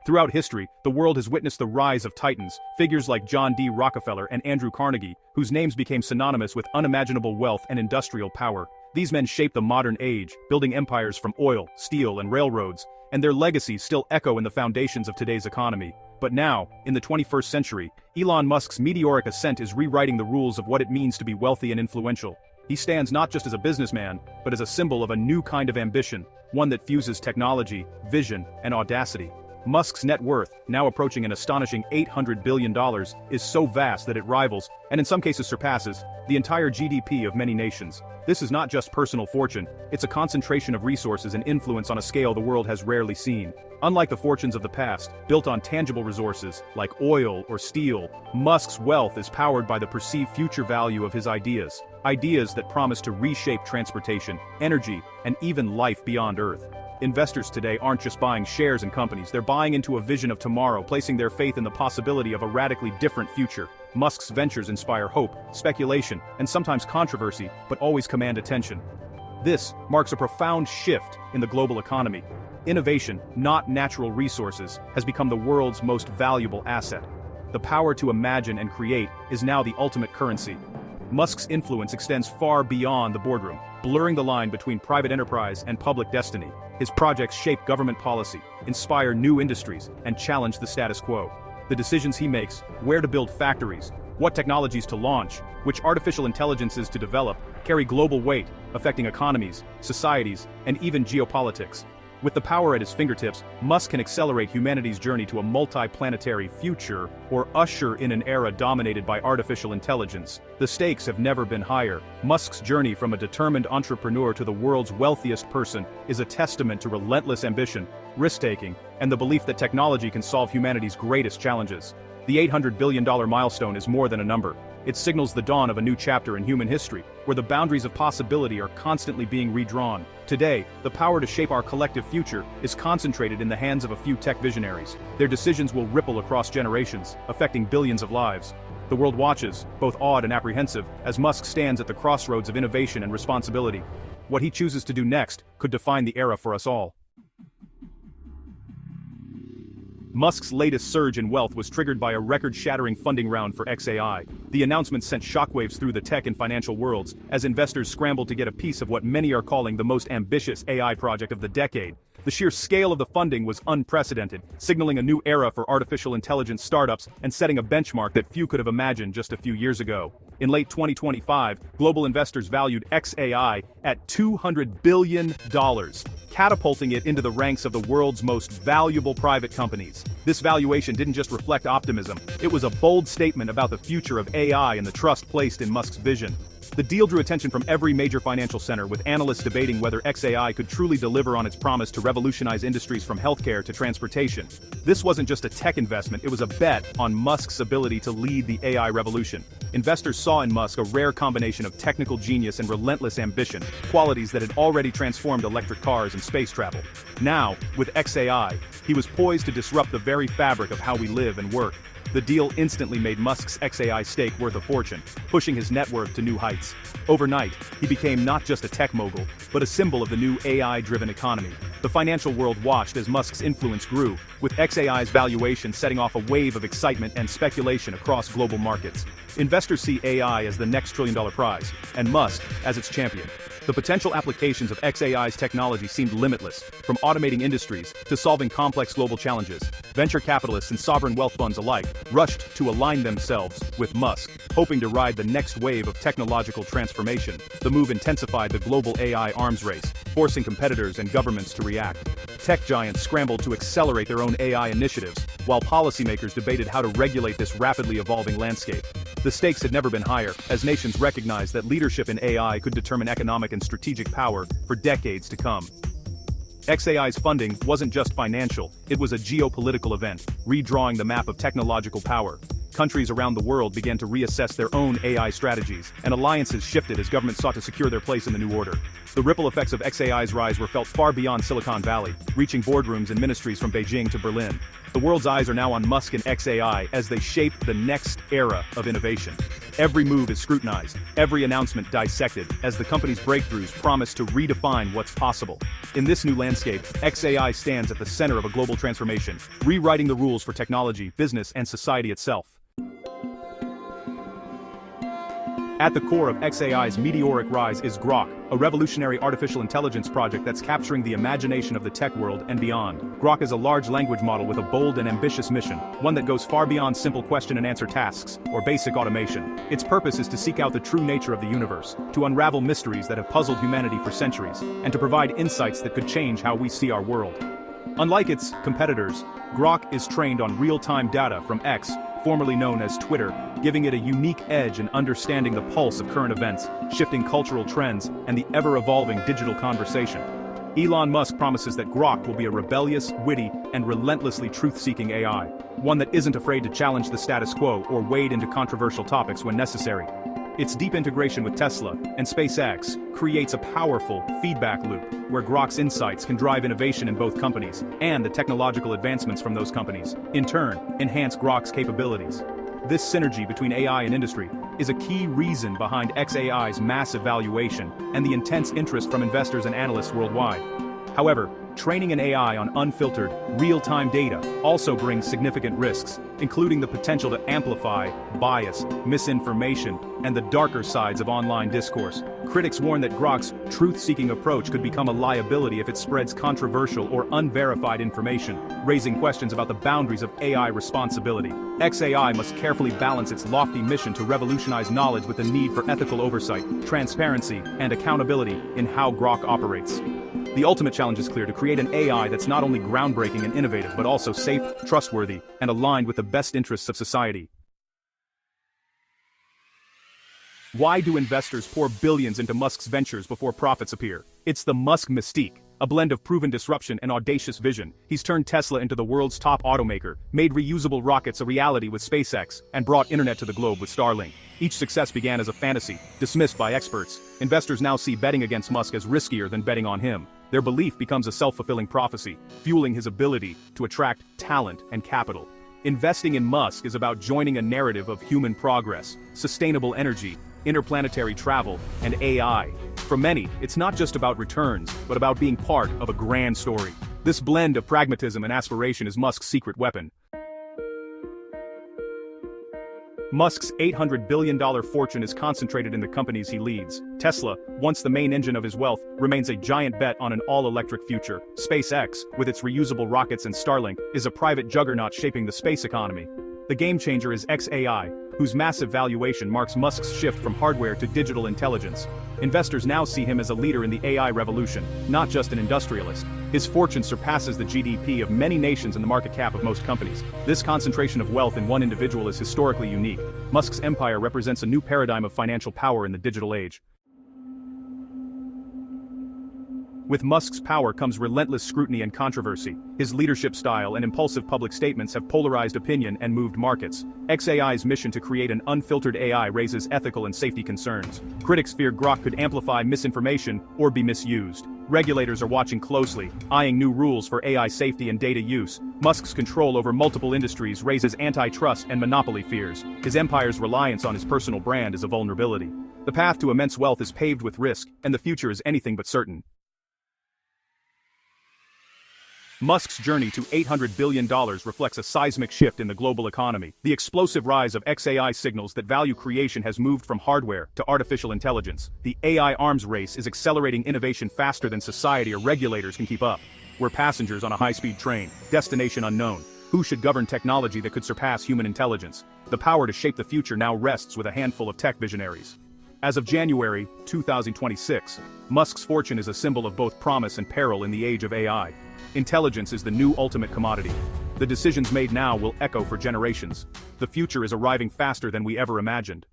Throughout history, the world has witnessed the rise of titans, figures like John D. Rockefeller and Andrew Carnegie, whose names became synonymous with unimaginable wealth and industrial power. These men shaped the modern age, building empires from oil, steel, and railroads, and their legacies still echo in the foundations of today's economy. But now, in the 21st century, Elon Musk's meteoric ascent is rewriting the rules of what it means to be wealthy and influential. He stands not just as a businessman, but as a symbol of a new kind of ambition, one that fuses technology, vision, and audacity. Musk's net worth, now approaching an astonishing $800 billion, is so vast that it rivals, and in some cases surpasses, the entire GDP of many nations. This is not just personal fortune, it's a concentration of resources and influence on a scale the world has rarely seen. Unlike the fortunes of the past, built on tangible resources, like oil or steel, Musk's wealth is powered by the perceived future value of his ideas. Ideas that promise to reshape transportation, energy, and even life beyond Earth. Investors today aren't just buying shares in companies, they're buying into a vision of tomorrow, placing their faith in the possibility of a radically different future. Musk's ventures inspire hope, speculation, and sometimes controversy, but always command attention. This marks a profound shift in the global economy. Innovation, not natural resources, has become the world's most valuable asset. The power to imagine and create is now the ultimate currency. Musk's influence extends far beyond the boardroom, blurring the line between private enterprise and public destiny. His projects shape government policy, inspire new industries, and challenge the status quo. The decisions he makes, where to build factories, what technologies to launch, which artificial intelligences to develop, carry global weight, affecting economies, societies, and even geopolitics. With the power at his fingertips, Musk can accelerate humanity's journey to a multi-planetary future, or usher in an era dominated by artificial intelligence. The stakes have never been higher. Musk's journey from a determined entrepreneur to the world's wealthiest person is a testament to relentless ambition, risk-taking, and the belief that technology can solve humanity's greatest challenges. The $800 billion milestone is more than a number. It signals the dawn of a new chapter in human history, where the boundaries of possibility are constantly being redrawn. Today, the power to shape our collective future is concentrated in the hands of a few tech visionaries. Their decisions will ripple across generations, affecting billions of lives. The world watches, both awed and apprehensive, as Musk stands at the crossroads of innovation and responsibility. What he chooses to do next could define the era for us all. Musk's latest surge in wealth was triggered by a record-shattering funding round for xAI. The announcement sent shockwaves through the tech and financial worlds, as investors scrambled to get a piece of what many are calling the most ambitious AI project of the decade. The sheer scale of the funding was unprecedented, signaling a new era for artificial intelligence startups and setting a benchmark that few could have imagined just a few years ago. In late 2025, global investors valued xAI at $200 billion, catapulting it into the ranks of the world's most valuable private companies. This valuation didn't just reflect optimism, it was a bold statement about the future of AI and the trust placed in Musk's vision. The deal drew attention from every major financial center, with analysts debating whether xAI could truly deliver on its promise to revolutionize industries from healthcare to transportation. This wasn't just a tech investment, it was a bet on Musk's ability to lead the AI revolution. Investors saw in Musk a rare combination of technical genius and relentless ambition, qualities that had already transformed electric cars and space travel. Now, with xAI, he was poised to disrupt the very fabric of how we live and work. The deal instantly made Musk's xAI stake worth a fortune, pushing his net worth to new heights. Overnight, he became not just a tech mogul, but a symbol of the new AI-driven economy. The financial world watched as Musk's influence grew, with xAI's valuation setting off a wave of excitement and speculation across global markets. Investors see AI as the next trillion-dollar prize, and Musk as its champion. The potential applications of xAI's technology seemed limitless, from automating industries to solving complex global challenges. Venture capitalists and sovereign wealth funds alike rushed to align themselves with Musk, hoping to ride the next wave of technological transformation. The move intensified the global AI arms race, forcing competitors and governments to react. Tech giants scrambled to accelerate their own AI initiatives, while policymakers debated how to regulate this rapidly evolving landscape. The stakes had never been higher, as nations recognized that leadership in AI could determine economic and strategic power for decades to come. xAI's funding wasn't just financial, it was a geopolitical event, redrawing the map of technological power. Countries around the world began to reassess their own AI strategies, and alliances shifted as governments sought to secure their place in the new order. The ripple effects of xAI's rise were felt far beyond Silicon Valley, reaching boardrooms and ministries from Beijing to Berlin. The world's eyes are now on Musk and xAI as they shape the next era of innovation. Every move is scrutinized, every announcement dissected, as the company's breakthroughs promise to redefine what's possible. In this new landscape, xAI stands at the center of a global transformation, rewriting the rules for technology, business, and society itself. At the core of xAI's meteoric rise is Grok, a revolutionary artificial intelligence project that's capturing the imagination of the tech world and beyond. Grok is a large language model with a bold and ambitious mission, one that goes far beyond simple question-and-answer tasks or basic automation. Its purpose is to seek out the true nature of the universe, to unravel mysteries that have puzzled humanity for centuries, and to provide insights that could change how we see our world. Unlike its competitors, Grok is trained on real-time data from X, formerly known as Twitter, giving it a unique edge in understanding the pulse of current events, shifting cultural trends, and the ever-evolving digital conversation. Elon Musk promises that Grok will be a rebellious, witty, and relentlessly truth-seeking AI, one that isn't afraid to challenge the status quo or wade into controversial topics when necessary. Its deep integration with Tesla and SpaceX creates a powerful feedback loop where Grok's insights can drive innovation in both companies and the technological advancements from those companies, in turn, enhance Grok's capabilities. This synergy between AI and industry is a key reason behind xAI's massive valuation and the intense interest from investors and analysts worldwide. However, training an AI on unfiltered, real-time data also brings significant risks, including the potential to amplify bias, misinformation, and the darker sides of online discourse. Critics warn that Grok's truth-seeking approach could become a liability if it spreads controversial or unverified information, raising questions about the boundaries of AI responsibility. xAI must carefully balance its lofty mission to revolutionize knowledge with the need for ethical oversight, transparency, and accountability in how Grok operates. The ultimate challenge is clear: to create an AI that's not only groundbreaking and innovative but also safe, trustworthy, and aligned with the best interests of society. Why do investors pour billions into Musk's ventures before profits appear? It's the Musk mystique. A blend of proven disruption and audacious vision, he's turned Tesla into the world's top automaker, made reusable rockets a reality with SpaceX, and brought internet to the globe with Starlink. Each success began as a fantasy, dismissed by experts. Investors now see betting against Musk as riskier than betting on him. Their belief becomes a self-fulfilling prophecy, fueling his ability to attract talent and capital. Investing in Musk is about joining a narrative of human progress, sustainable energy, interplanetary travel, and AI. For many, it's not just about returns, but about being part of a grand story. This blend of pragmatism and aspiration is Musk's secret weapon. Musk's $800 billion fortune is concentrated in the companies he leads. Tesla, once the main engine of his wealth, remains a giant bet on an all-electric future. SpaceX, with its reusable rockets and Starlink, is a private juggernaut shaping the space economy. The game-changer is xAI, whose massive valuation marks Musk's shift from hardware to digital intelligence. Investors now see him as a leader in the AI revolution, not just an industrialist. His fortune surpasses the GDP of many nations and the market cap of most companies. This concentration of wealth in one individual is historically unique. Musk's empire represents a new paradigm of financial power in the digital age. With Musk's power comes relentless scrutiny and controversy. His leadership style and impulsive public statements have polarized opinion and moved markets. xAI's mission to create an unfiltered AI raises ethical and safety concerns. Critics fear Grok could amplify misinformation or be misused. Regulators are watching closely, eyeing new rules for AI safety and data use. Musk's control over multiple industries raises antitrust and monopoly fears. His empire's reliance on his personal brand is a vulnerability. The path to immense wealth is paved with risk, and the future is anything but certain. Musk's journey to $800 billion reflects a seismic shift in the global economy. The explosive rise of xAI signals that value creation has moved from hardware to artificial intelligence. The AI arms race is accelerating innovation faster than society or regulators can keep up. We're passengers on a high-speed train, destination unknown. Who should govern technology that could surpass human intelligence? The power to shape the future now rests with a handful of tech visionaries. As of January 2026, Musk's fortune is a symbol of both promise and peril in the age of AI. Intelligence is the new ultimate commodity. The decisions made now will echo for generations. The future is arriving faster than we ever imagined.